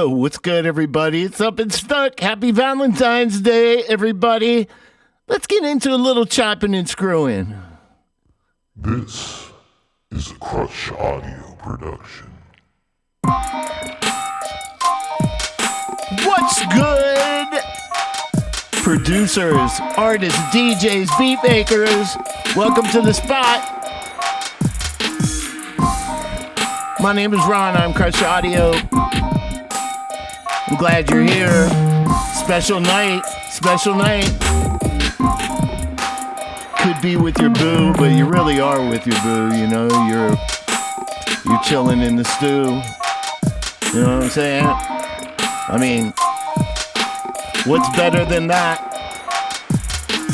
Oh, what's good, everybody? It's Up and Stuck. Happy Valentine's Day, everybody. Let's get into a little chopping and screwing. This is a Crush Audio production. What's good? Producers, artists, DJs, beat makers, welcome to the spot. My name is Ron. I'm Crush Audio. I'm glad you're here. Special night. Could be with your boo, but you really are with your boo. You know, you're chilling in the stew. You know what I'm saying? I mean, what's better than that?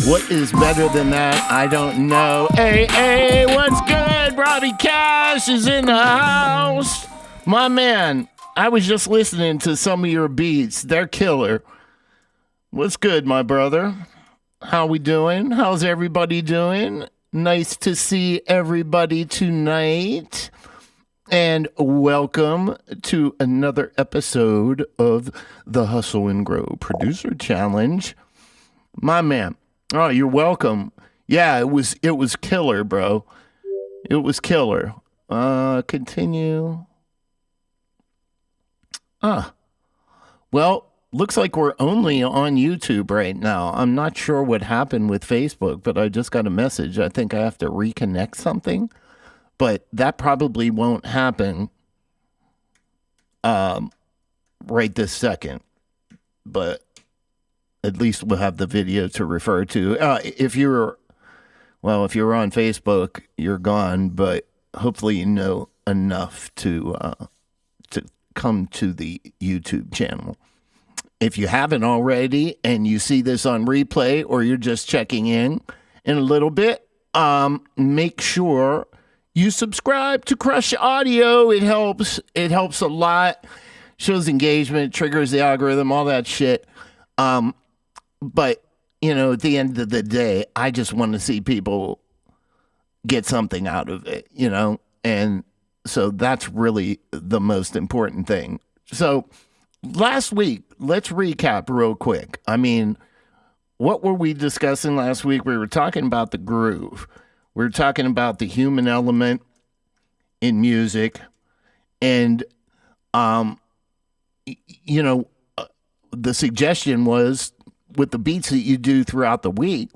What is better than that? I don't know. Hey, what's good? Robbie Cash is in the house. My man, I was just listening to some of your beats. They're killer. What's good, my brother? How we doing? How's everybody doing? Nice to see everybody tonight. And welcome to another episode of the Hustle and Grow Producer Challenge. My man. Oh, you're welcome. Yeah, it was killer, bro. It was killer. Continue. Well, looks like we're only on YouTube right now. I'm not sure what happened with Facebook, but I just got a message. I think I have to reconnect something, but that probably won't happen right this second. But at least we'll have the video to refer to. If you're on Facebook, you're gone, but hopefully you know enough to come to the YouTube channel. If you haven't already and you see this on replay or you're just checking in a little bit, make sure you subscribe to Crush Audio. It helps a lot. Shows engagement, triggers the algorithm, all that shit. But, you know, at the end of the day, I just want to see people get something out of it, you know? And so that's really the most important thing. So last week, let's recap real quick. I mean, what were we discussing last week? We were talking about the groove. We were talking about the human element in music. And, you know, the suggestion was with the beats that you do throughout the week,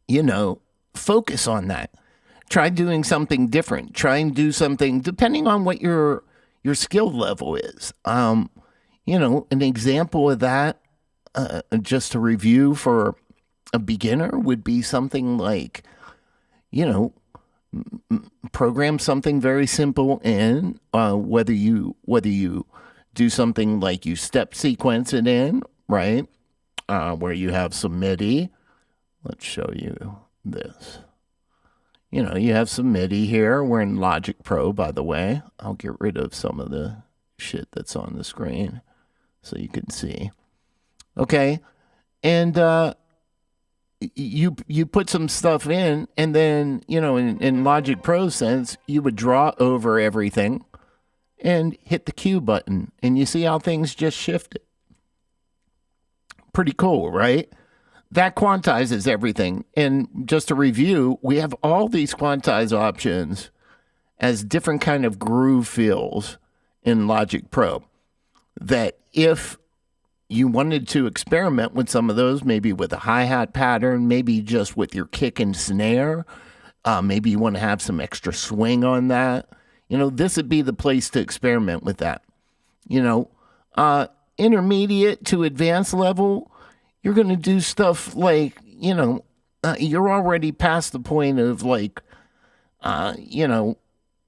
you know, focus on that. Try doing something different. Try and do something depending on what your skill level is. You know, an example of that, just to review for a beginner, would be something like, you know, program something very simple in, whether you do something like you step sequence it in, right? Where you have some MIDI. Let's show you this. You know, you have some MIDI here. We're in Logic Pro, by the way. I'll get rid of some of the shit that's on the screen so you can see. Okay. And you put some stuff in, and then, you know, in Logic Pro sense, you would draw over everything and hit the Q button, and you see how things just shifted. Pretty cool, right? That quantizes everything. And just to review, we have all these quantize options as different kind of groove fills in Logic Pro, that if you wanted to experiment with some of those, maybe with a hi-hat pattern, maybe just with your kick and snare, maybe you want to have some extra swing on that, you know, this would be the place to experiment with that. You know, intermediate to advanced level, you're going to do stuff like, you know, you're already past the point of like, you know,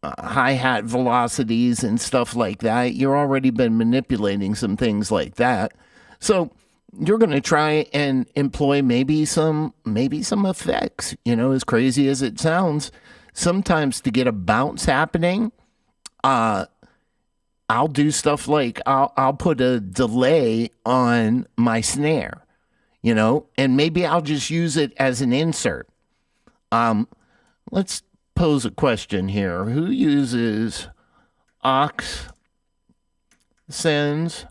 hi-hat velocities and stuff like that. You're already been manipulating some things like that. So you're going to try and employ maybe some effects, you know, as crazy as it sounds. Sometimes to get a bounce happening, I'll do stuff like I'll put a delay on my snare, you know, and maybe I'll just use it as an insert. Let's pose a question here. Who uses aux sends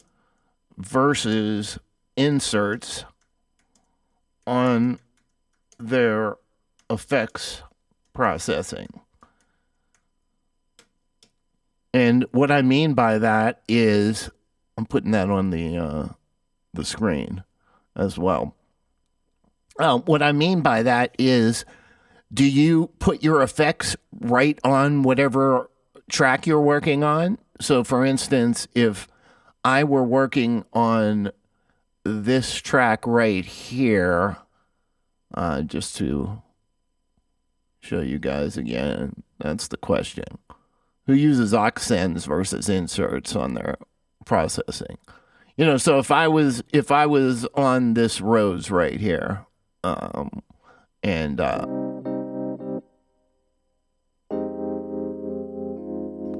versus inserts on their effects processing. And what I mean by that is, I'm putting that on the screen as well. What I mean by that is, do you put your effects right on whatever track you're working on? So, for instance, if I were working on this track right here, just to show you guys again, that's the question. Who uses aux sends versus inserts on their processing? You know, so if I was on this rose right here,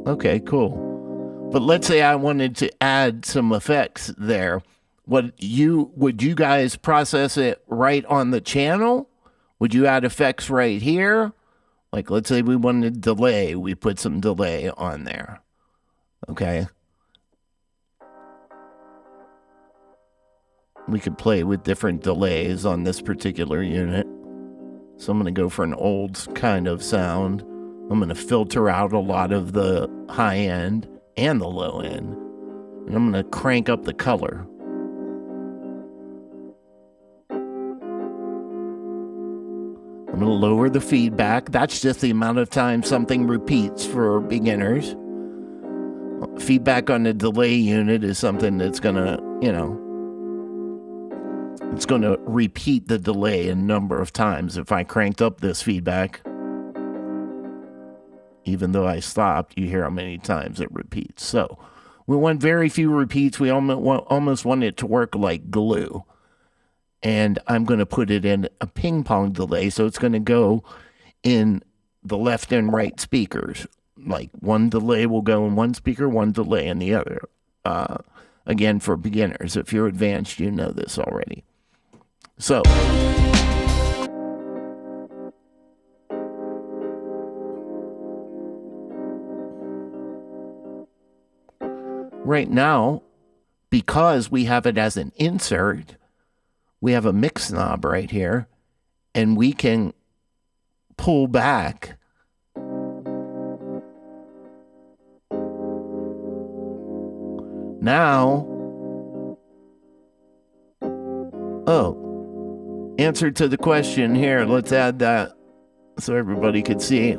okay, cool. But let's say I wanted to add some effects there. Would you guys process it right on the channel? Would you add effects right here? Like, let's say we wanted delay. We put some delay on there. Okay. We could play with different delays on this particular unit. So I'm going to go for an old kind of sound. I'm going to filter out a lot of the high end and the low end. And I'm going to crank up the color. I'm going to lower the feedback. That's just the amount of time something repeats for beginners. Feedback on the delay unit is something that's going to, it's going to repeat the delay a number of times. If I cranked up this feedback, even though I stopped, you hear how many times it repeats. So we want very few repeats. We almost want it to work like glue. And I'm going to put it in a ping pong delay. So it's going to go in the left and right speakers. Like one delay will go in one speaker, one delay in the other. Again, for beginners. If you're advanced, you know this already. So right now, because we have it as an insert, we have a mix knob right here, and we can pull back now. Answer to the question here. Let's add that so everybody could see.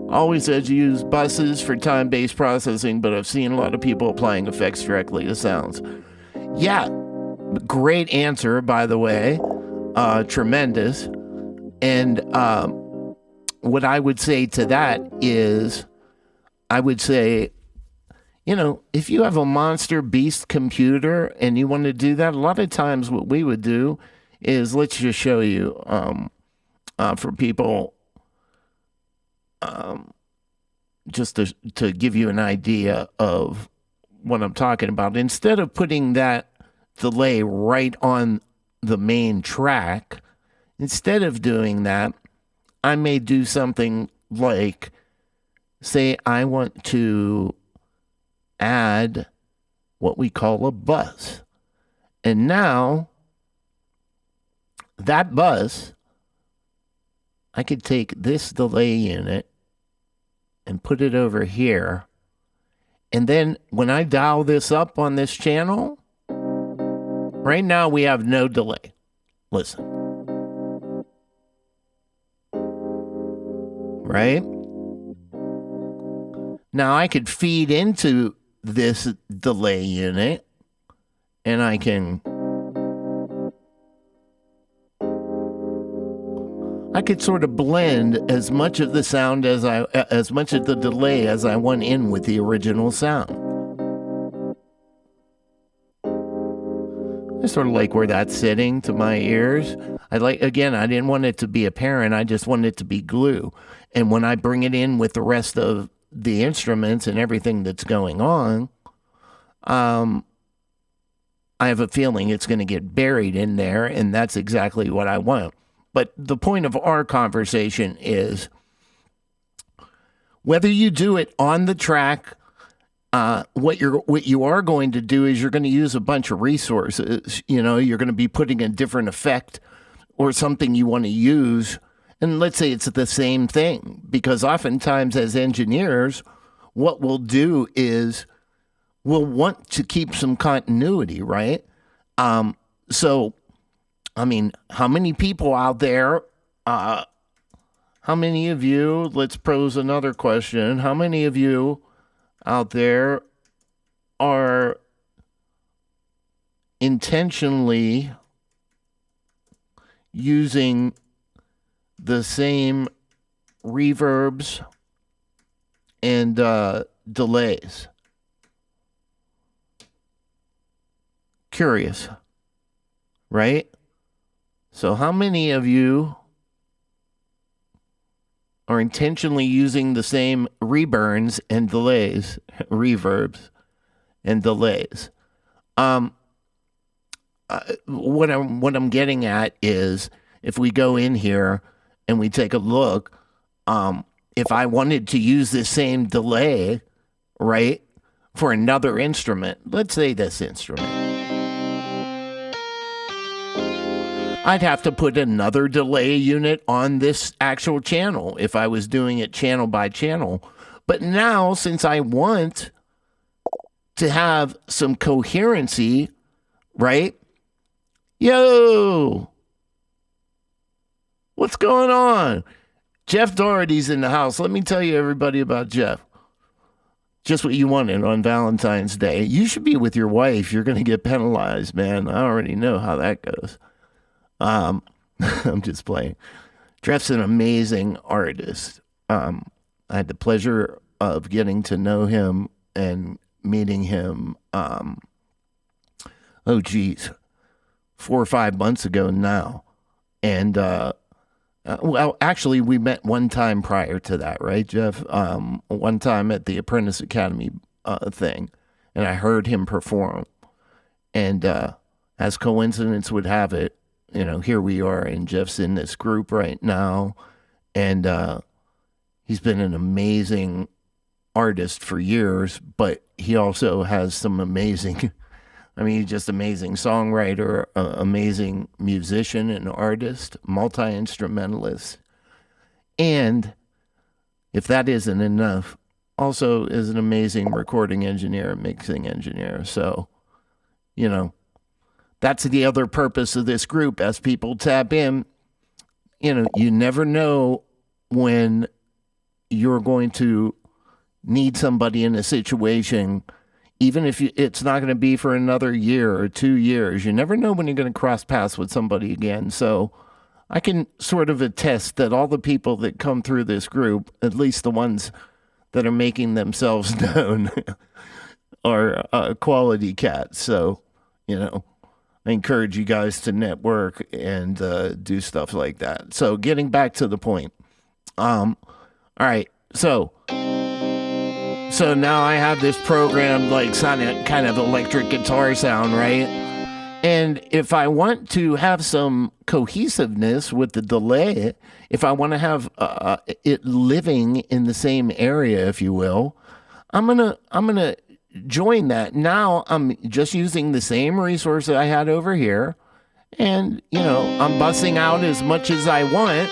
Always says you use buses for time-based processing, but I've seen a lot of people applying effects directly to sounds. Yeah, great answer, by the way. Tremendous. And what I would say to that is, I would say, if you have a monster beast computer and you want to do that, a lot of times what we would do is, let's just show you for people, just to give you an idea of what I'm talking about. Instead of putting that delay right on the main track, instead of doing that, I may do something like, say I want to add what we call a bus. And now that bus, I could take this delay unit and put it over here. And then when I dial this up on this channel, right now we have no delay. Listen. Right? Now I could feed into this delay unit and I could sort of blend as much of the sound as much of the delay as I want in with the original sound. I sort of like where that's sitting to my ears. I didn't want it to be apparent. I just wanted it to be glue. And when I bring it in with the rest of the instruments and everything that's going on, I have a feeling it's going to get buried in there, and that's exactly what I want. But the point of our conversation is, whether you do it on the track, what you are going to do is you're going to use a bunch of resources. You're going to be putting a different effect or something you want to use. And let's say it's the same thing, because oftentimes as engineers, what we'll do is we'll want to keep some continuity, right? So, I mean, how many people out there, how many of you, let's pose another question. How many of you out there are intentionally using the same reverbs and delays? Curious, right? So how many of you are intentionally using the same reverbs and delays? What I'm getting at is, if we go in here and we take a look, if I wanted to use the same delay, right, for another instrument, let's say this instrument, I'd have to put another delay unit on this actual channel if I was doing it channel by channel. But now, since I want to have some coherency, right? Yo! What's going on? Jeff Doherty's in the house. Let me tell you, everybody, about Jeff. Just what you wanted on Valentine's Day. You should be with your wife. You're going to get penalized, man. I already know how that goes. I'm just playing. Jeff's an amazing artist. I had the pleasure of getting to know him and meeting him, 4 or 5 months ago now. And, well, actually, we met one time prior to that, right, Jeff? One time at the Apprentice Academy thing, and I heard him perform. And as coincidence would have it, here we are, and Jeff's in this group right now, and he's been an amazing artist for years, but he also has some amazing, he's just amazing songwriter, amazing musician and artist, multi-instrumentalist, and if that isn't enough, also is an amazing recording engineer and mixing engineer. So, that's the other purpose of this group. As people tap in, you never know when you're going to need somebody in a situation, even if it's not going to be for another year or 2 years. You never know when you're going to cross paths with somebody again. So I can sort of attest that all the people that come through this group, at least the ones that are making themselves known, are quality cats. So, I encourage you guys to network and do stuff like that. So getting back to the point. All right. So now I have this program like kind of electric guitar sound, right? And if I want to have some cohesiveness with the delay, if I want to have it living in the same area, if you will, I'm gonna join that. Now I'm just using the same resource that I had over here, and I'm bussing out as much as I want,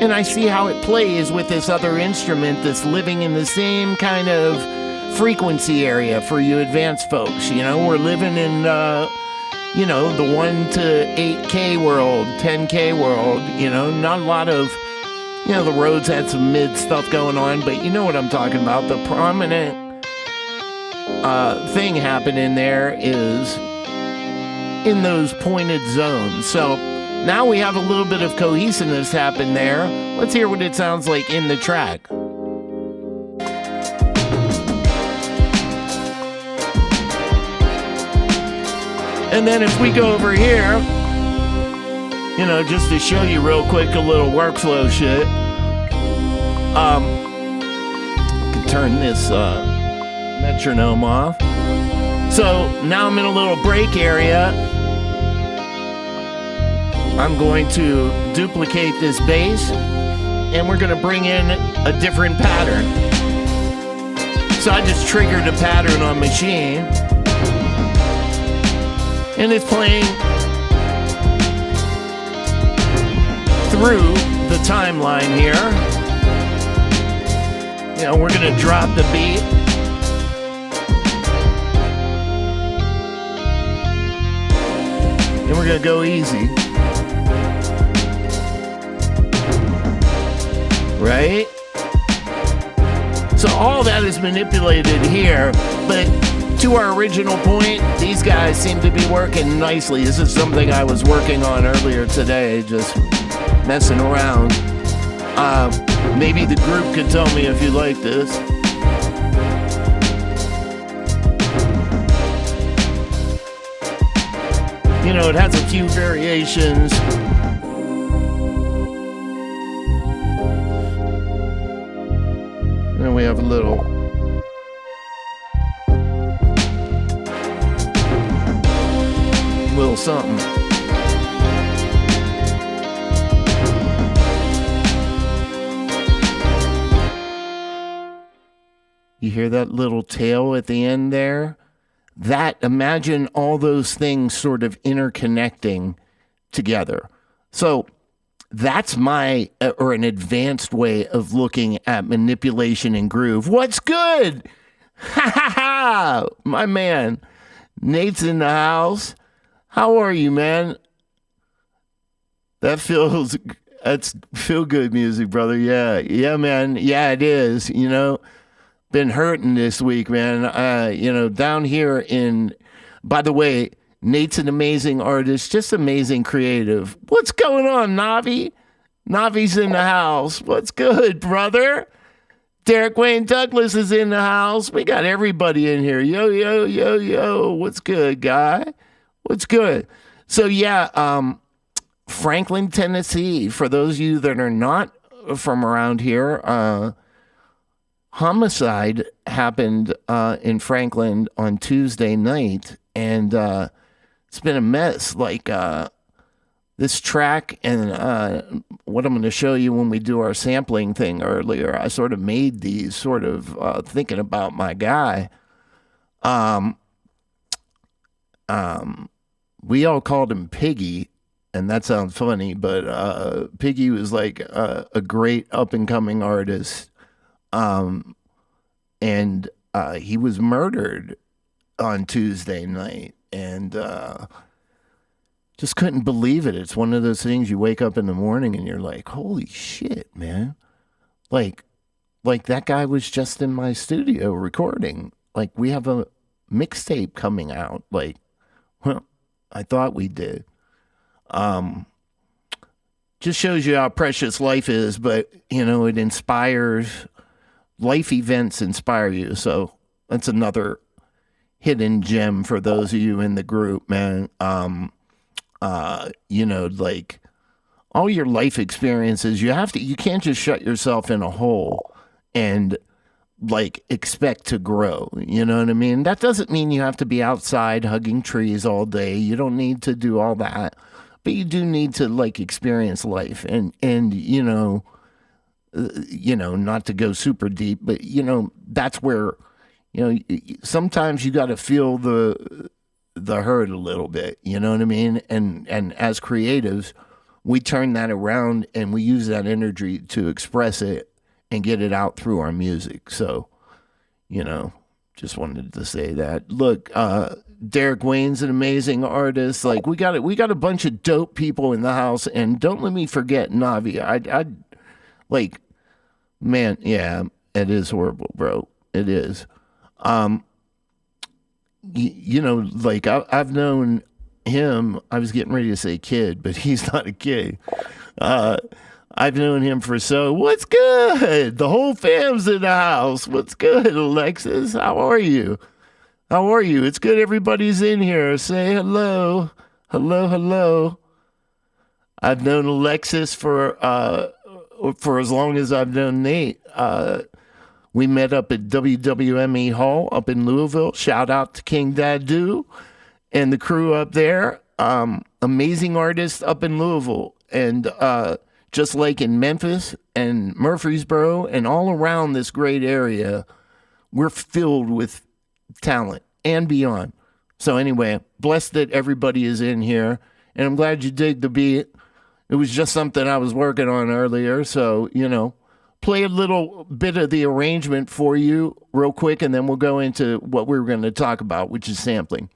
and I see how it plays with this other instrument that's living in the same kind of frequency area for you advanced folks. We're living in the 1 to 8K world, 10K world, not a lot of, the Rhodes had some mid stuff going on, but you know what I'm talking about. The prominent thing happening there is in those pointed zones. So now we have a little bit of cohesiveness happen there. Let's hear what it sounds like in the track. And then if we go over here, just to show you real quick a little workflow shit, I can turn this metronome off. So now I'm in a little break area. I'm going to duplicate this bass, and we're going to bring in a different pattern. So I just triggered a pattern on machine, and it's playing through the timeline here. You know, we're gonna drop the beat. And we're gonna go easy. Right? So all that is manipulated here, but to our original point, these guys seem to be working nicely. This is something I was working on earlier today, just messing around. Maybe the group could tell me if you like this. You know, it has a few variations. And we have a little something. You hear that little tail at the end there? Imagine all those things sort of interconnecting together. So that's an advanced way of looking at manipulation and groove. What's good? Ha ha ha! My man, Nate's in the house. How are you, man? That's feel good music, brother. Yeah, man. Yeah, it is. You know, been hurting this week, man. Down here by the way, Nate's an amazing artist, just amazing creative. What's going on, Navi? Navi's in the house. What's good, brother? Derek Wayne Douglas is in the house. We got everybody in here. Yo, yo, yo, yo. What's good, guy? What's good? So, Franklin, Tennessee. For those of you that are not from around here, homicide happened in Franklin on Tuesday night, and it's been a mess. Like this track and what I'm going to show you when we do our sampling thing earlier, I sort of made these sort of thinking about my guy. We all called him Piggy, and that sounds funny, but Piggy was like a great up-and-coming artist. And he was murdered on Tuesday night, and just couldn't believe it. It's one of those things you wake up in the morning and you're like, holy shit, man. Like that guy was just in my studio recording. Like, we have a mixtape coming out. Like, well, I thought we did. Just shows you how precious life is, but, you know, it inspires. Life events inspire you, so that's another hidden gem for those of you in the group, man. Like all your life experiences, you can't just shut yourself in a hole and like expect to grow. You know what I mean? That doesn't mean you have to be outside hugging trees all day. You don't need to do all that, but you do need to like experience life and not to go super deep, but that's where, sometimes you got to feel the hurt a little bit, you know what I mean? And as creatives, we turn that around and we use that energy to express it and get it out through our music. So, just wanted to say that. Look, Derek Wayne's an amazing artist. Like, we got a bunch of dope people in the house, and don't let me forget Navi. Like, man, yeah, it is horrible, bro. It is. I've known him. I was getting ready to say kid, but he's not a kid. I've known him what's good? The whole fam's in the house. What's good, Alexis? How are you? It's good everybody's in here. Say hello. Hello, hello. I've known Alexis for as long as I've known Nate. We met up at WWME Hall up in Louisville. Shout out to King Dadu and the crew up there. Amazing artists up in Louisville. And just like in Memphis and Murfreesboro and all around this great area, we're filled with talent and beyond. So anyway, blessed that everybody is in here, and I'm glad you dig the beat. It was just something I was working on earlier, so, play a little bit of the arrangement for you real quick, and then we'll go into what we're going to talk about, which is sampling.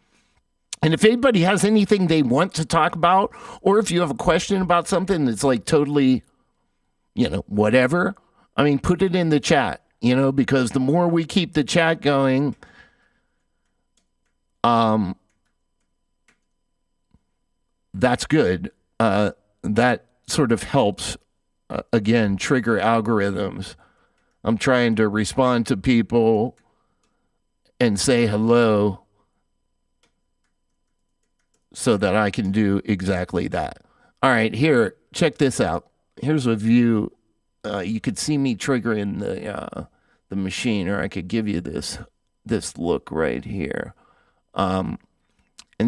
And if anybody has anything they want to talk about, or if you have a question about something that's like totally, whatever, put it in the chat, because the more we keep the chat going, that's good. That sort of helps, again, trigger algorithms. I'm trying to respond to people and say hello so that I can do exactly that. All right, here, check this out. Here's a view. You could see me triggering the machine, or I could give you this look right here. And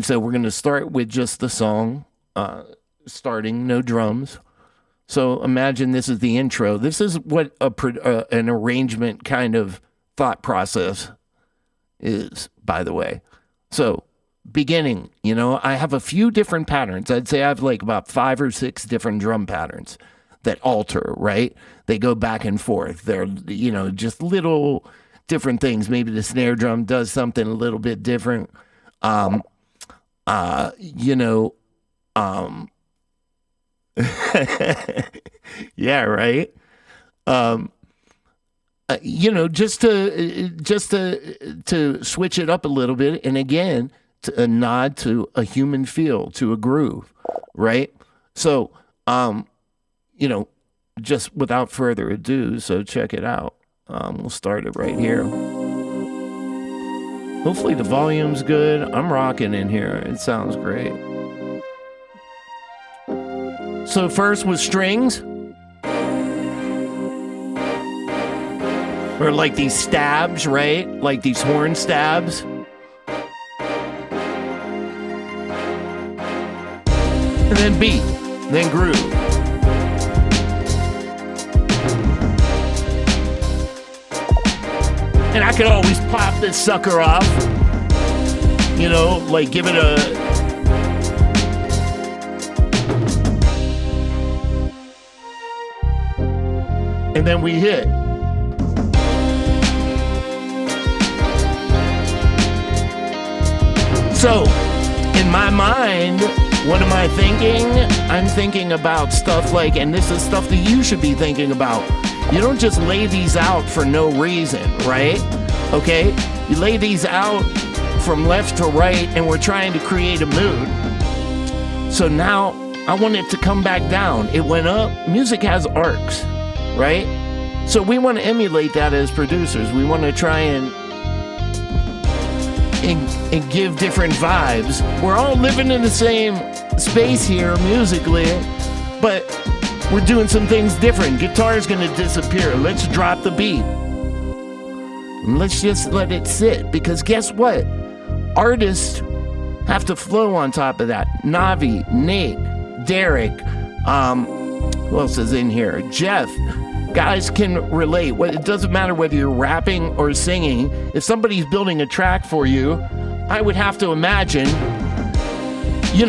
so we're going to start with just the song, starting, no drums. So imagine this is the intro. This is what an arrangement kind of thought process is, by the way. So beginning, I have a few different patterns. I'd say I have like about 5 or 6 different drum patterns that alter, right? They go back and forth. They're, just little different things. Maybe the snare drum does something a little bit different. Yeah, right. Just to switch it up a little bit, and again, a nod to a human feel, to a groove, right? So, just without further ado, so check it out. We'll start it right here. Hopefully the volume's good. I'm rocking in here. It sounds great. So first with strings, or like these stabs, right? Like these horn stabs. And then beat, then groove. And I could always pop this sucker off, like give it a... And then we hit. So, in my mind, what am I thinking? I'm thinking about stuff like, and this is stuff that you should be thinking about. You don't just lay these out for no reason, right? Okay? You lay these out from left to right, and we're trying to create a mood. So now, I want it to come back down. It went up. Music has arcs, right? So we want to emulate that as producers. We want to try and give different vibes. We're all living in the same space here musically, but we're doing some things different. Guitar's going to disappear. Let's drop the beat. And let's just let it sit, because guess what? Artists have to flow on top of that. Navi, Nate, Derek, who else is in here? Jeff. Guys can relate. It doesn't matter whether you're rapping or singing. If somebody's building a track for you, I would have to imagine, you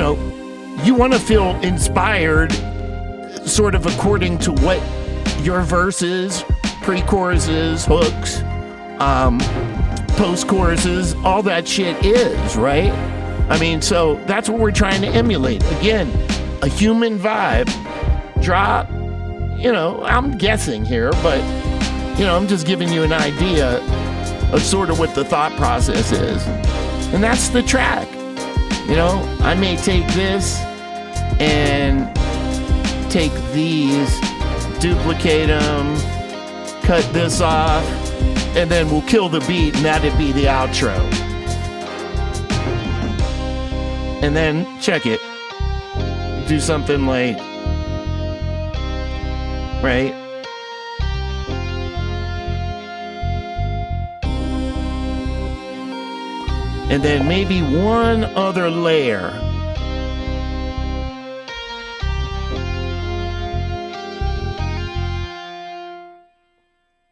want to feel inspired sort of according to what your verses, pre-choruses, hooks, post-choruses, all that shit is, right? So that's what we're trying to emulate. Again, a human vibe, drop, I'm guessing here, but, I'm just giving you an idea of sort of what the thought process is. And that's the track. I may take this and take these, duplicate them, cut this off, and then we'll kill the beat, and that'd be the outro. And then, check it. Do something like... right? And then maybe one other layer.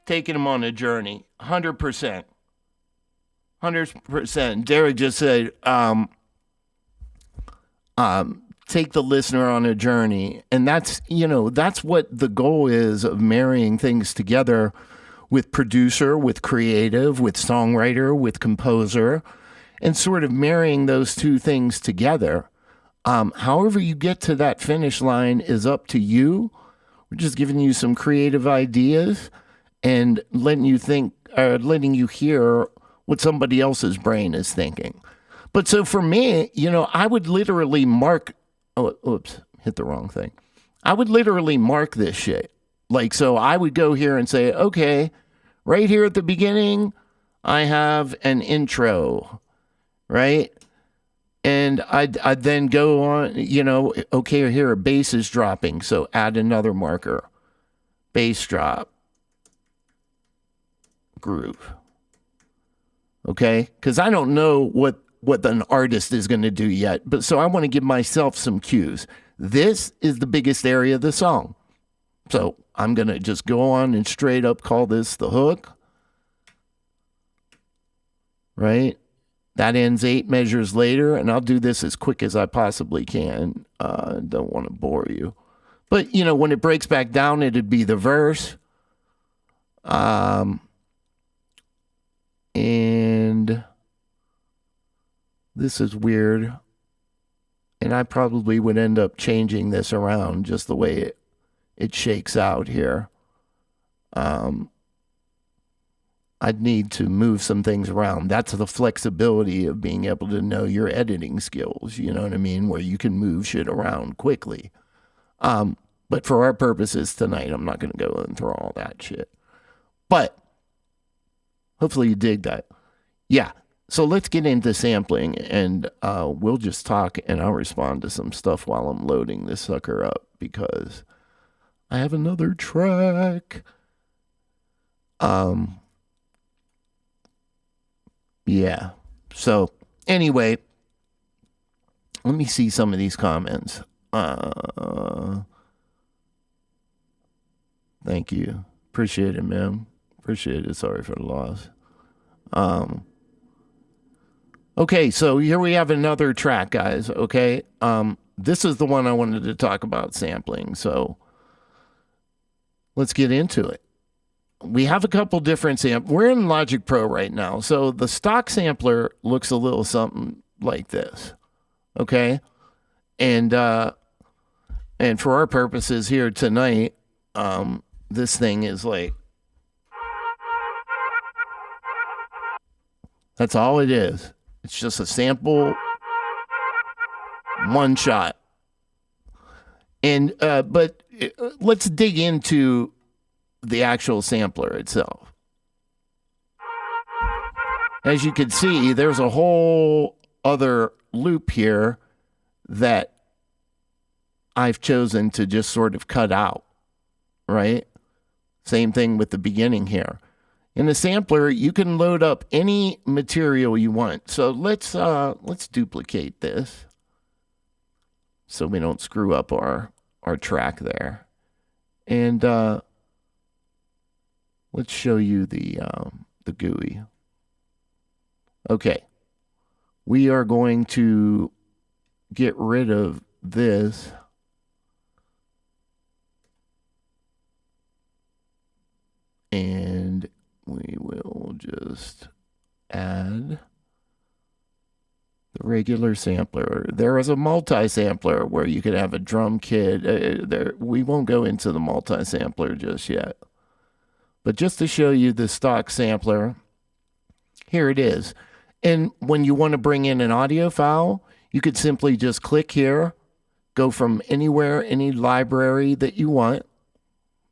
Taking them on a journey, 100%. 100%. Derek just said, take the listener on a journey. And that's what the goal is of marrying things together with producer, with creative, with songwriter, with composer, and sort of marrying those two things together. However you get to that finish line is up to you. We're just giving you some creative ideas and letting you hear what somebody else's brain is thinking. But so for me, I would literally mark. Oh, oops, hit the wrong thing. I would literally mark this shit. Like, so I would go here and say, okay, right here at the beginning, I have an intro, right? And I'd then go on, okay, here a bass is dropping, so add another marker. Bass drop. Groove. Okay? Because I don't know what an artist is going to do yet, but so I want to give myself some cues. This is the biggest area of the song. So I'm going to just go on and straight up call this the hook. Right? That ends 8 measures later, and I'll do this as quick as I possibly can. Don't want to bore you. But, when it breaks back down, it'd be the verse. And this is weird. And I probably would end up changing this around just the way it shakes out here. I'd need to move some things around. That's the flexibility of being able to know your editing skills, you know what I mean? Where you can move shit around quickly. But for our purposes tonight, I'm not going to go and throw all that shit. But hopefully you dig that. Yeah. So let's get into sampling, and we'll just talk, and I'll respond to some stuff while I'm loading this sucker up, because I have another track. Yeah. So anyway, let me see some of these comments. Thank you. Appreciate it, man. Appreciate it. Sorry for the loss. Okay, so here we have another track, guys. Okay. This is the one I wanted to talk about sampling. So let's get into it. We have a couple different samples. We're in Logic Pro right now. So the stock sampler looks a little something like this. Okay. And for our purposes here tonight, this thing is like, that's all it is. It's just a sample, one shot. And, but let's dig into the actual sampler itself. As you can see, there's a whole other loop here that I've chosen to just sort of cut out, right? Same thing with the beginning here. In the sampler, you can load up any material you want. So let's duplicate this so we don't screw up our track there. And let's show you the GUI. Okay. We are going to get rid of this. And we will just add the regular sampler. There is a multi-sampler where you could have a drum kit. We won't go into the multi-sampler just yet. But just to show you the stock sampler, here it is. And when you want to bring in an audio file, you could simply just click here, go from anywhere, any library that you want.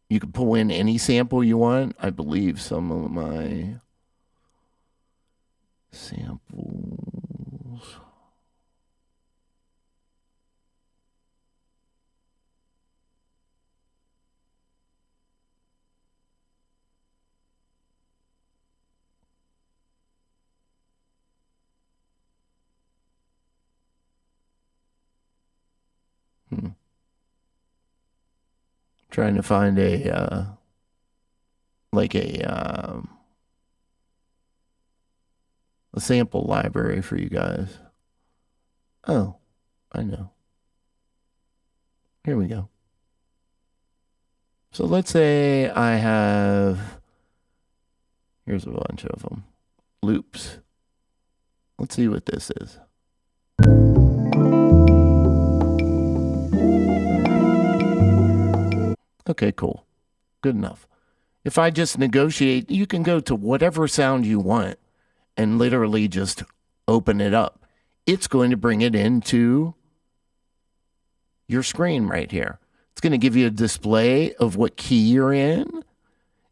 You can pull in any sample you want. I believe some of my samples. Trying to find a a sample library for you guys. Oh, I know. Here we go. So let's say I have, here's a bunch of them, loops. Let's see what this is. Okay, cool. Good enough. If I just negotiate, you can go to whatever sound you want and literally just open it up. It's going to bring it into your screen right here. It's going to give you a display of what key you're in.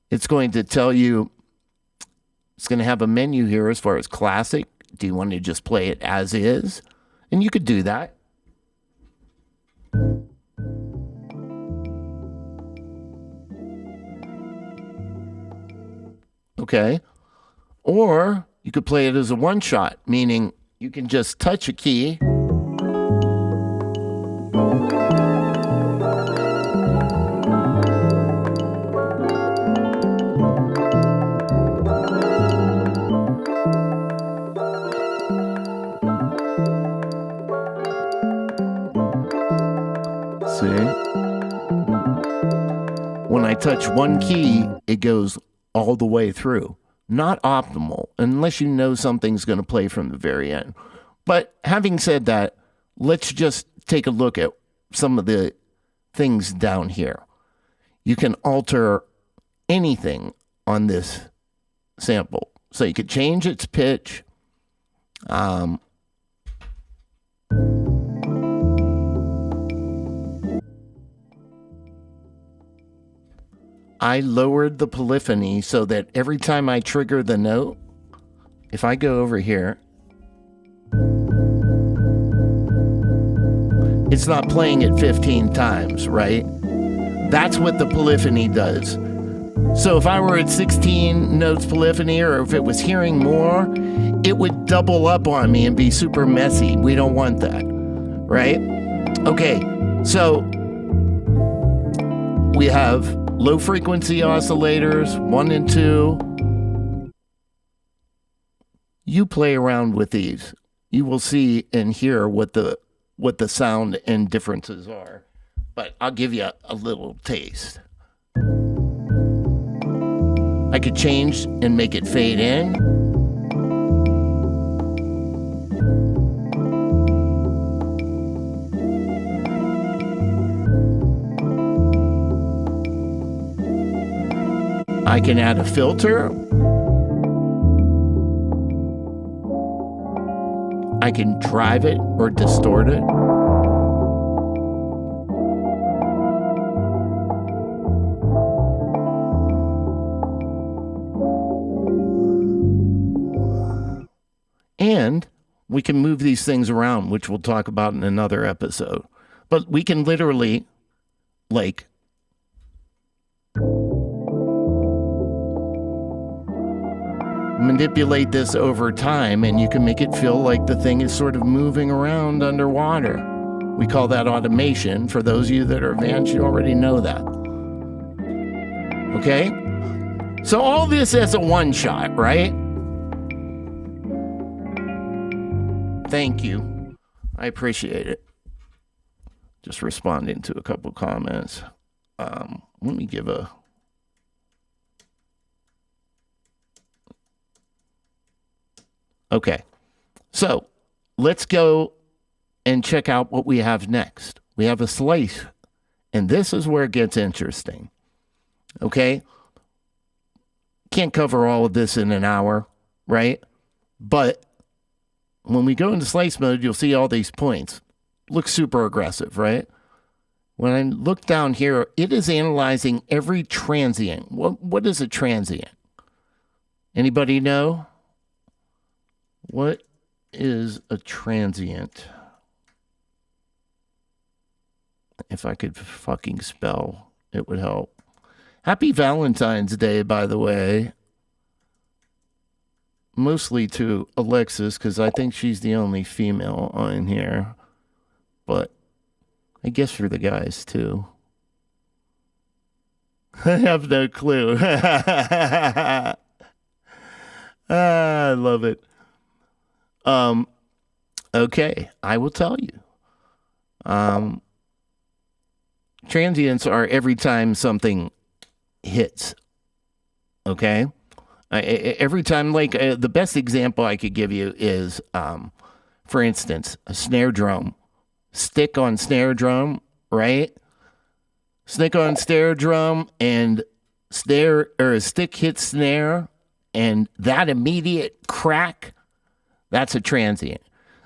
It's going to tell you, it's going to have a menu here as far as classic. Do you want to just play it as is? And you could do that. Okay. Or you could play it as a one shot, meaning you can just touch a key. When I touch one key, it goes all the way through. Not optimal, unless you know something's going to play from the very end. But having said that, let's just take a look at some of the things down here. You can alter anything on this sample. So you could change its pitch. I lowered the polyphony so that every time I trigger the note, if I go over here, it's not playing it 15 times, right? That's what the polyphony does. So if I were at 16 notes polyphony, or if it was hearing more, it would double up on me and be super messy. We don't want that, right? Okay, so we have low frequency oscillators, 1 and 2. You play around with these. You will see and hear what the sound and differences are. But I'll give you a little taste. I could change and make it fade in. I can add a filter. I can drive it or distort it. And we can move these things around, which we'll talk about in another episode. But we can literally, like, manipulate this over time, and you can make it feel like the thing is sort of moving around underwater. We call that automation. For those of you that are advanced, you already know that. Okay? So all this as a one shot, right? Thank you. I appreciate it. Just responding to a couple comments. Let me give a... Okay, so let's go and check out what we have next. We have a slice, and this is where it gets interesting. Okay? Can't cover all of this in an hour, right? But when we go into slice mode, you'll see all these points. Looks super aggressive, right? When I look down here, it is analyzing every transient. What is a transient? Anybody know? What is a transient? If I could fucking spell, it would help. Happy Valentine's Day, by the way. Mostly to Alexis, because I think she's the only female on here. But I guess for the guys, too. I have no clue. I love it. Okay, I will tell you. Transients are every time something hits. Okay? Every time, like the best example I could give you is, for instance, a snare drum. Stick on snare drum, right? Stick on snare drum and snare or a stick hits snare, and that immediate crack, that's a transient.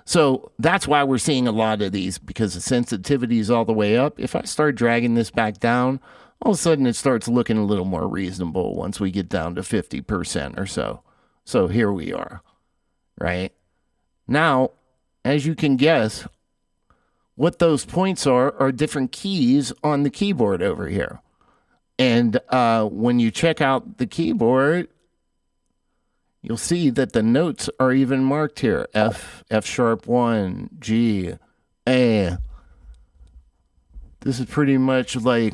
So that's why we're seeing a lot of these, because the sensitivity is all the way up. If I start dragging this back down, all of a sudden it starts looking a little more reasonable once we get down to 50% or so. So here we are, right? Now, as you can guess, what those points are different keys on the keyboard over here. And when you check out the keyboard, you'll see that the notes are even marked here. F sharp 1, G, A. This is pretty much like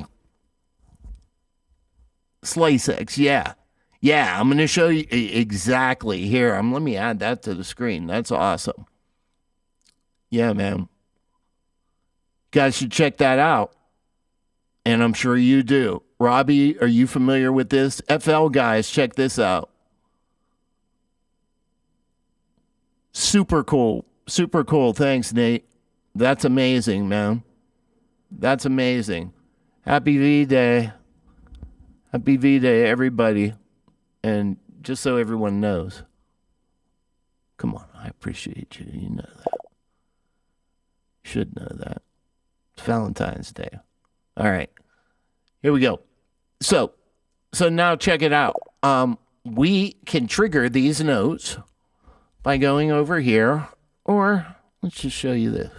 Slice X, yeah. Yeah, I'm going to show you exactly here. Let me add that to the screen. That's awesome. Yeah, man. Guys should check that out. And I'm sure you do. Robbie, are you familiar with this? FL guys, check this out. Super cool. Super cool. Thanks, Nate. That's amazing, man. That's amazing. Happy V-Day. Happy V-Day, everybody. And just so everyone knows. Come on, I appreciate you. You know that. You should know that. It's Valentine's Day. All right. Here we go. So now check it out. We can trigger these notes by going over here, or let's just show you this.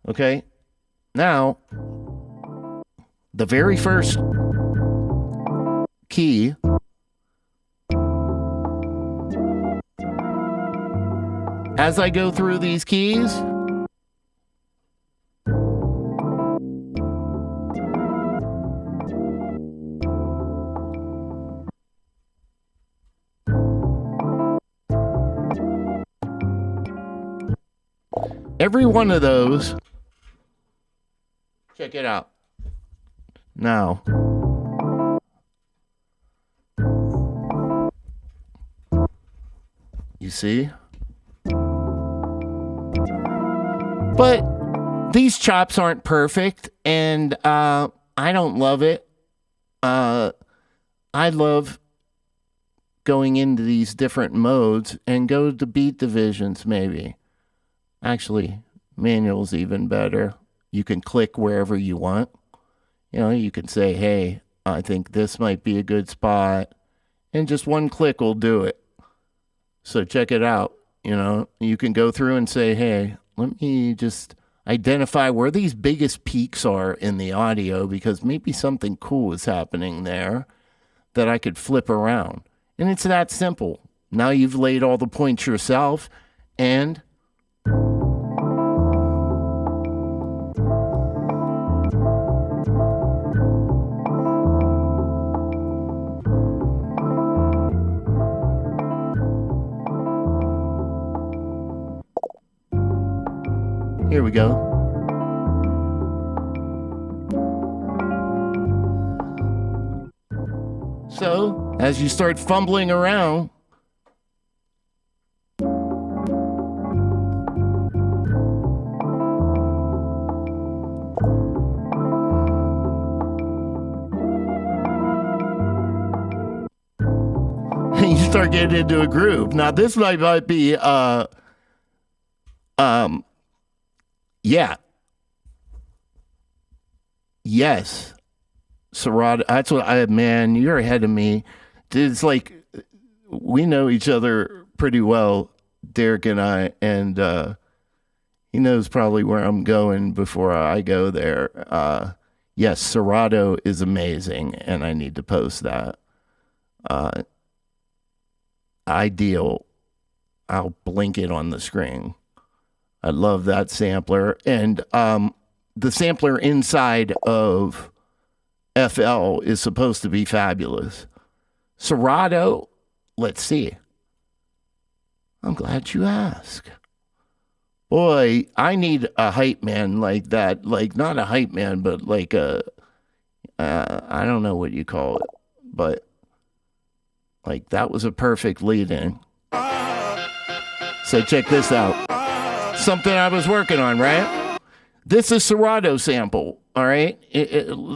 Okay. Now, the very first key as I go through these keys, every one of those, check it out. Now, you see? But these chops aren't perfect, and I don't love it. I love going into these different modes and go to beat divisions, maybe. Actually, manual's even better. You can click wherever you want. You know, you can say, hey, I think this might be a good spot. And just one click will do it. So check it out. You know, you can go through and say, hey, let me just identify where these biggest peaks are in the audio, because maybe something cool is happening there that I could flip around. And it's that simple. Now you've laid all the points yourself, and here we go. So, as you start fumbling around, you start getting into a groove. Now, this might be, yeah. Yes. Serato, that's what man, you're ahead of me. It's like, we know each other pretty well, Derek and I, and he knows probably where I'm going before I go there. Yes, Serato is amazing, and I need to post that. Ideal. I'll blink it on the screen. I love that sampler. And the sampler inside of FL is supposed to be fabulous. Serato, let's see. I'm glad you asked. Boy, I need a hype man like that. Like, not a hype man, but like I don't know what you call it, but like that was a perfect lead in. So check this out. Something I was working on, right? This is Serato sample, all right?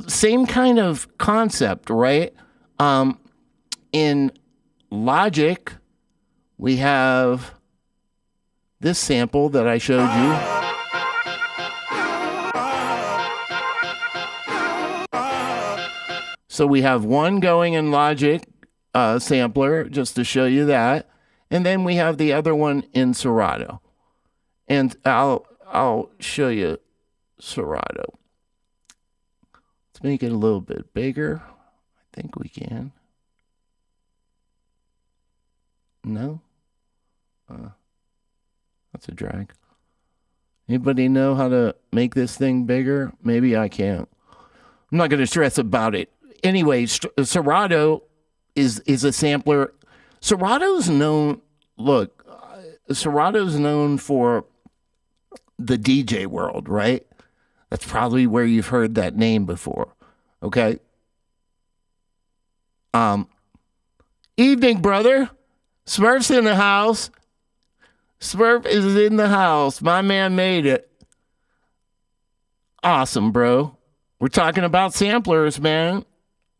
Same kind of concept, right? In Logic, we have this sample that I showed you. So we have one going in Logic sampler, just to show you that. And then we have the other one in Serato. And I'll show you Serato. Let's make it a little bit bigger. I think we can. No? That's a drag. Anybody know how to make this thing bigger? Maybe I can't. I'm not going to stress about it. Anyway, Serato is a sampler. Serato's known for the DJ world, right? That's probably where you've heard that name before. Okay? Evening, brother. Smurf's in the house. Smurf is in the house. My man made it. Awesome, bro. We're talking about samplers, man.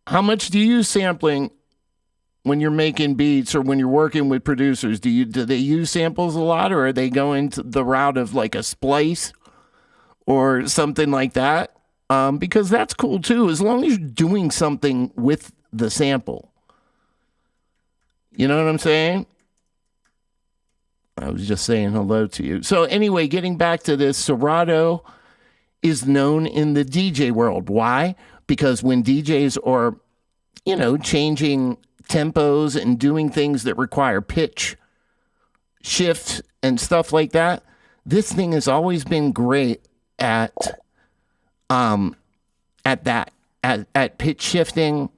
How much do you use sampling when you're making beats or when you're working with producers? Do they use samples a lot, or are they going to the route of like a splice or something like that? Because that's cool too, as long as you're doing something with the sample. You know what I'm saying? I was just saying hello to you. So anyway, getting back to this, Serato is known in the DJ world. Why? Because when DJs are, changing tempos and doing things that require pitch shifts and stuff like that, this thing has always been great at pitch shifting,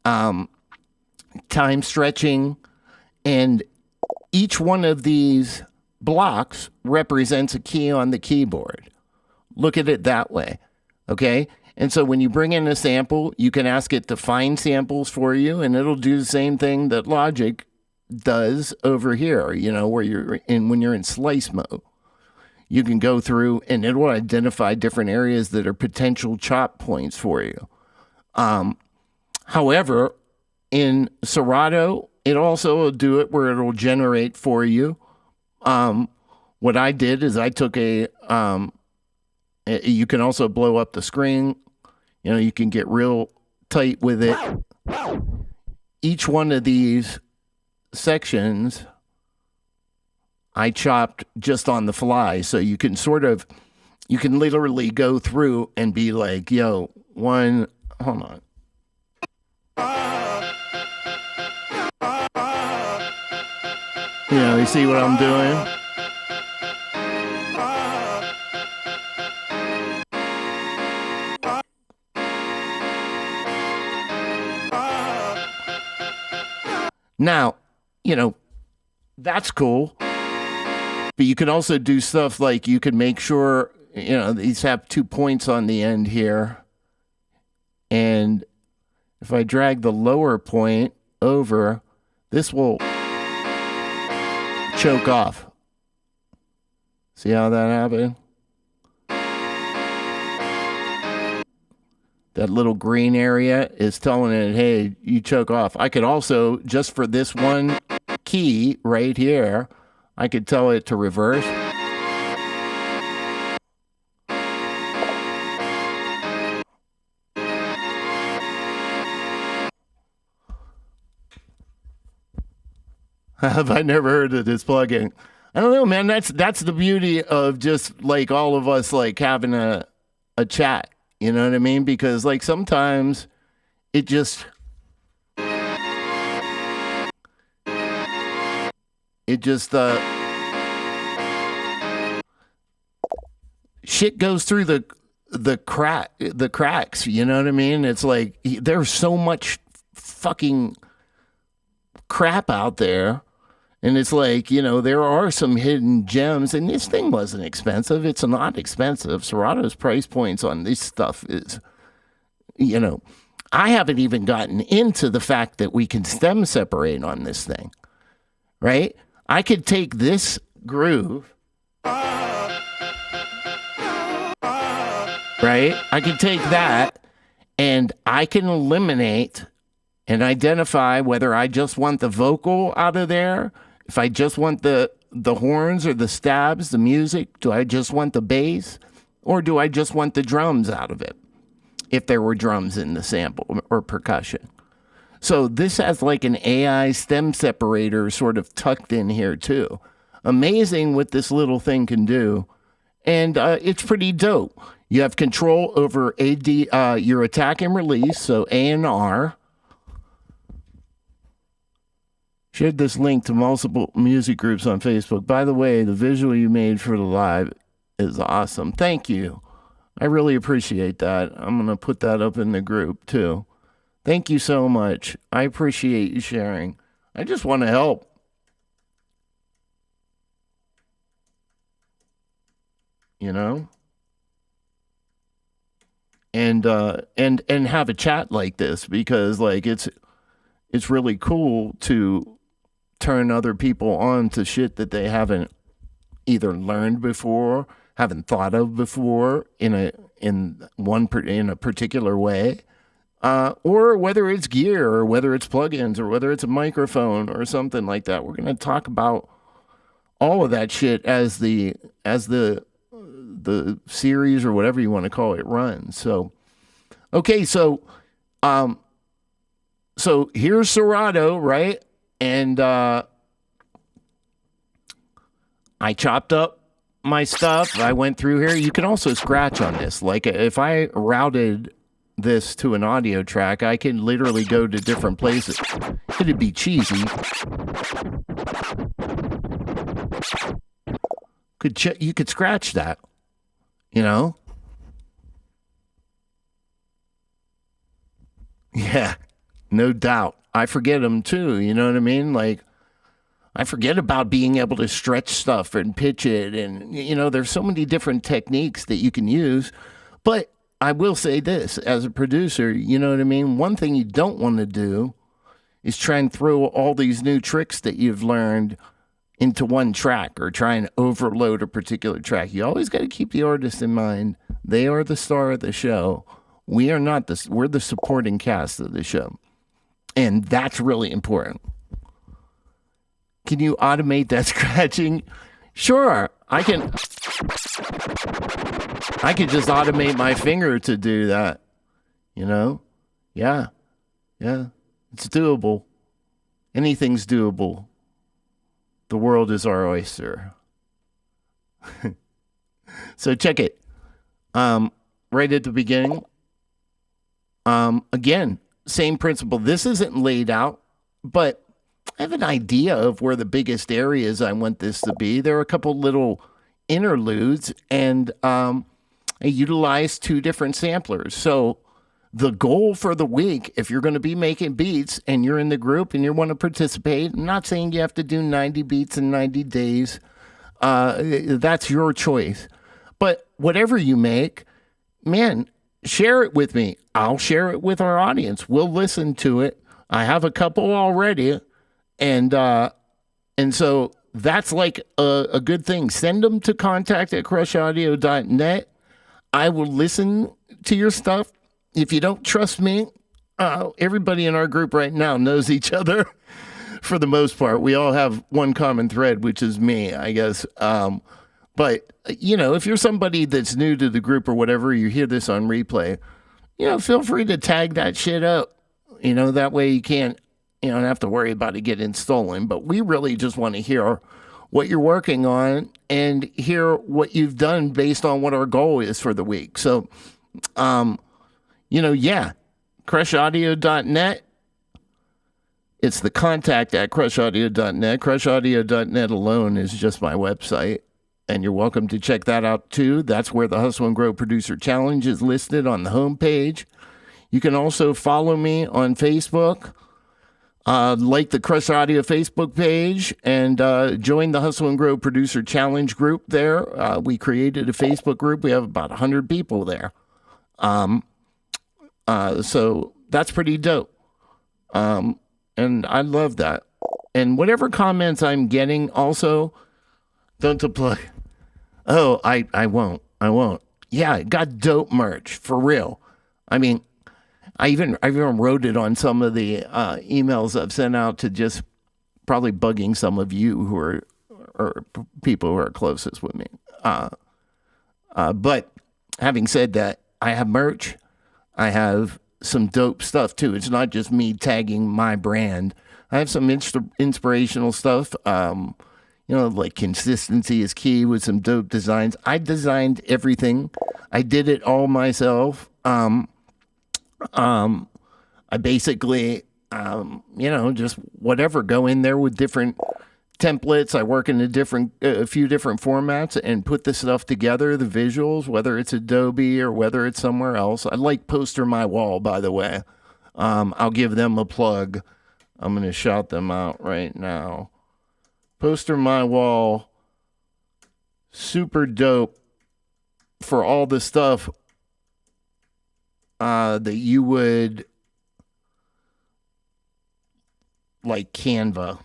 time stretching, and each one of these blocks represents a key on the keyboard. Look at it that way, okay? And so when you bring in a sample, you can ask it to find samples for you, and it'll do the same thing that Logic does over here, where when you're in slice mode. You can go through and it will identify different areas that are potential chop points for you. However, in Serato, it also will do it where it'll generate for you. What I did is I took you can also blow up the screen. You can get real tight with it. Each one of these sections I chopped just on the fly. So you can literally go through and be like, hold on. You see what I'm doing? Now, that's cool. But you can also do stuff like you can make sure, these have 2 points on the end here. And if I drag the lower point over, this will choke off. See how that happened? That little green area is telling it, hey, you choke off. I could also, just for this one key right here, I could tell it to reverse. Have I never heard of this plugin? I don't know, man. That's the beauty of just like all of us like having a chat. You know what I mean? Because like sometimes it just shit goes through the cracks. You know what I mean? It's like there's so much fucking crap out there. And it's like, there are some hidden gems, and this thing wasn't expensive. It's not expensive. Serato's price points on this stuff is, I haven't even gotten into the fact that we can stem separate on this thing, right? I could take this groove, right? I could take that and I can eliminate and identify whether I just want the vocal out of there, if I just want the horns or the stabs, the music, do I just want the bass, or do I just want the drums out of it, if there were drums in the sample or percussion. So this has like an AI stem separator sort of tucked in here too. Amazing what this little thing can do. And it's pretty dope. You have control over your attack and release, so A and R. Shared this link to multiple music groups on Facebook. By the way, the visual you made for the live is awesome. Thank you. I really appreciate that. I'm going to put that up in the group too. Thank you so much. I appreciate you sharing. I just want to help. And have a chat like this, because like it's really cool to turn other people on to shit that they haven't either learned before, haven't thought of before in a particular way, or whether it's gear, or whether it's plugins, or whether it's a microphone or something like that. We're going to talk about all of that shit as the series, or whatever you want to call it, runs. So, okay, so here's Serato, right? And I chopped up my stuff. I went through here. You can also scratch on this. Like if I routed this to an audio track, I can literally go to different places. It'd be cheesy. You could scratch that, Yeah, no doubt. I forget them too, you know what I mean? Like, I forget about being able to stretch stuff and pitch it. And, there's so many different techniques that you can use. But I will say this, as a producer, you know what I mean? One thing you don't want to do is try and throw all these new tricks that you've learned into one track, or try and overload a particular track. You always got to keep the artist in mind. They are the star of the show. We are not we're the supporting cast of the show. And that's really important. Can you automate that scratching? Sure, I can. I could just automate my finger to do that. Yeah, it's doable. Anything's doable. The world is our oyster. So check it. Right at the beginning. Again, same principle. This isn't laid out, but I have an idea of where the biggest areas I want this to be. There are a couple little interludes, and I utilize 2 different samplers. So the goal for the week, if you're going to be making beats and you're in the group and you want to participate, I'm not saying you have to do 90 beats in 90 days. That's your choice. But whatever you make, man, share it with me. I'll share it with our audience. We'll listen to it. I have a couple already. And so that's like a good thing. Send them to contact@crushaudio.net. I will listen to your stuff. If you don't trust me, everybody in our group right now knows each other for the most part. We all have one common thread, which is me, I guess. But, if you're somebody that's new to the group or whatever, you hear this on replay, feel free to tag that shit up. That way you can't, don't have to worry about it getting stolen. But we really just want to hear what you're working on and hear what you've done based on what our goal is for the week. So, crushaudio.net. It's the contact@crushaudio.net. Crushaudio.net alone is just my website. And you're welcome to check that out too. That's where the Hustle and Grow Producer Challenge is listed on the homepage. You can also follow me on Facebook. Like the Crush Audio Facebook page and join the Hustle and Grow Producer Challenge group there. We created a Facebook group. We have about 100 people there. So that's pretty dope. And I love that. And whatever comments I'm getting also, don't plug. Oh, I won't. Yeah, I got dope merch for real. I mean, I even wrote it on some of the emails I've sent out to just probably bugging some of you who are or people who are closest with me. But having said that, I have merch. I have some dope stuff too. It's not just me tagging my brand. I have some inspirational stuff. Like consistency is key with some dope designs. I designed everything. I did it all myself. I basically, just whatever, go in there with different templates. I work in a few different formats and put the stuff together, the visuals, whether it's Adobe or whether it's somewhere else. I like Poster My Wall, by the way. I'll give them a plug. I'm going to shout them out right now. Poster My Wall, super dope for all the stuff that you would like Canva.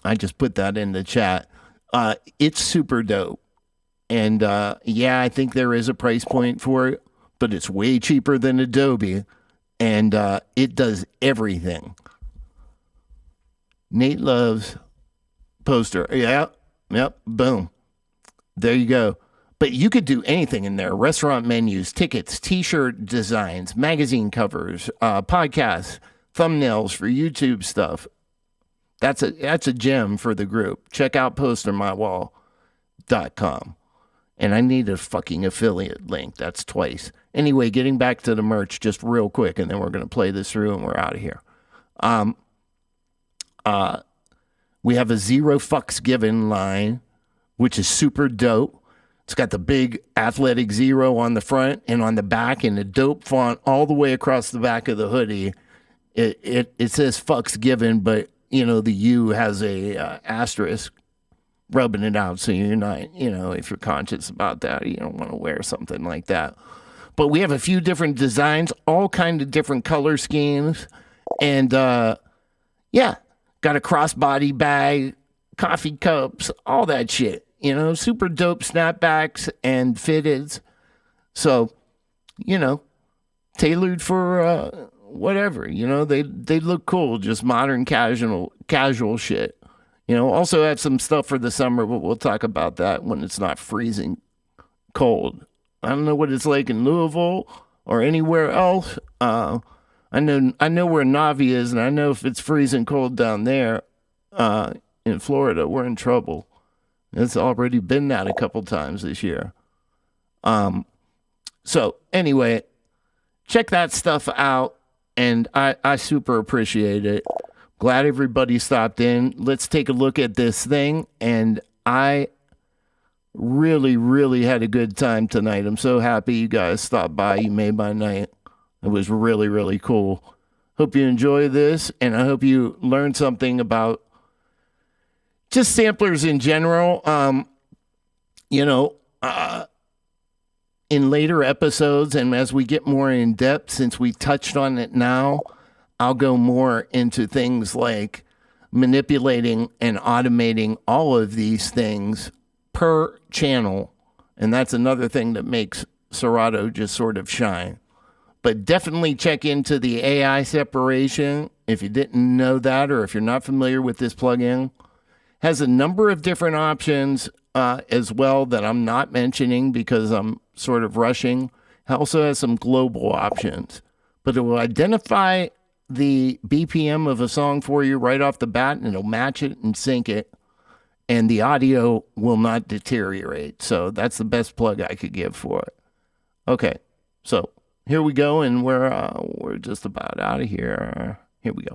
I just put that in the chat. It's super dope. And I think there is a price point for it, but it's way cheaper than Adobe. And it does everything. Nate loves Poster. Yep, boom. There you go. But you could do anything in there. Restaurant menus, tickets, t-shirt designs, magazine covers, podcasts, thumbnails for YouTube stuff. That's a gem for the group. Check out postermywall.com. And I need a fucking affiliate link. That's twice. Anyway, getting back to the merch just real quick, and then we're going to play this through and we're out of here. We have a Zero Fucks Given line, which is super dope. It's got the big athletic zero on the front and on the back in a dope font all the way across the back of the hoodie. It says fucks given, but the U has a asterisk rubbing it out. So you're not, if you're conscious about that, you don't want to wear something like that. But we have a few different designs, all kind of different color schemes. And got a crossbody bag, coffee cups, all that shit. Super dope snapbacks and fitteds. So, tailored for whatever. They look cool, just modern casual shit. Also have some stuff for the summer, but we'll talk about that when it's not freezing cold. I don't know what it's like in Louisville or anywhere else. I know where Navi is, and I know if it's freezing cold down there in Florida, we're in trouble. It's already been that a couple times this year. So anyway, check that stuff out, and I super appreciate it. Glad everybody stopped in. Let's take a look at this thing, and I really, really had a good time tonight. I'm so happy you guys stopped by. You made my night. It was really, really cool. Hope you enjoy this, and I hope you learned something about just samplers in general. In later episodes, and as we get more in depth, since we touched on it now, I'll go more into things like manipulating and automating all of these things per channel. And that's another thing that makes Serato just sort of shine. But definitely check into the AI separation if you didn't know that, or if you're not familiar with this plugin. Has a number of different options as well that I'm not mentioning because I'm sort of rushing. It also has some global options, but it will identify the BPM of a song for you right off the bat, and it'll match it and sync it, and the audio will not deteriorate. So that's the best plug I could give for it. Okay, so here we go, and we're just about out of here. Here we go.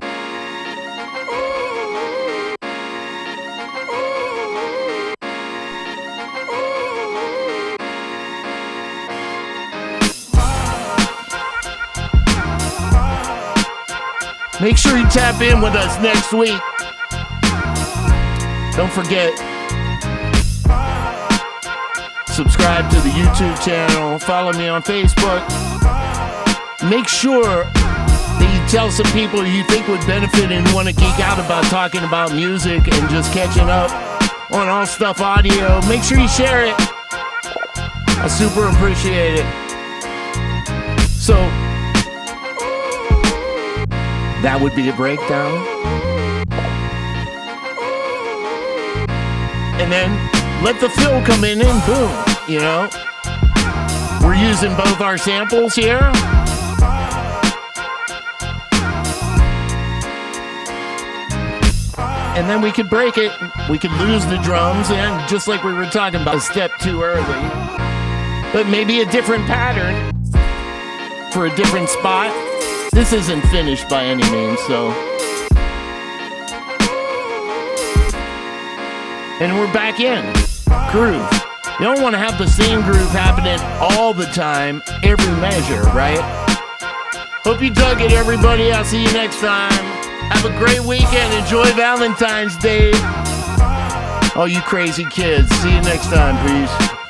Make sure you tap in with us next week. Don't forget, subscribe to the YouTube channel. Follow me on Facebook. Make sure that you tell some people you think would benefit and want to geek out about talking about music and just catching up on All Stuff Audio. Make sure you share it. I super appreciate it. So, that would be a breakdown. And then let the fill come in and boom, you know. We're using both our samples here. And then we could break it. We could lose the drums, and just like we were talking about, a step too early. But maybe a different pattern for a different spot. This isn't finished by any means, so. And we're back in. Groove. You don't want to have the same groove happening all the time, every measure, right? Hope you dug it, everybody. I'll see you next time. Have a great weekend. Enjoy Valentine's Day. Oh, you crazy kids. See you next time. Peace.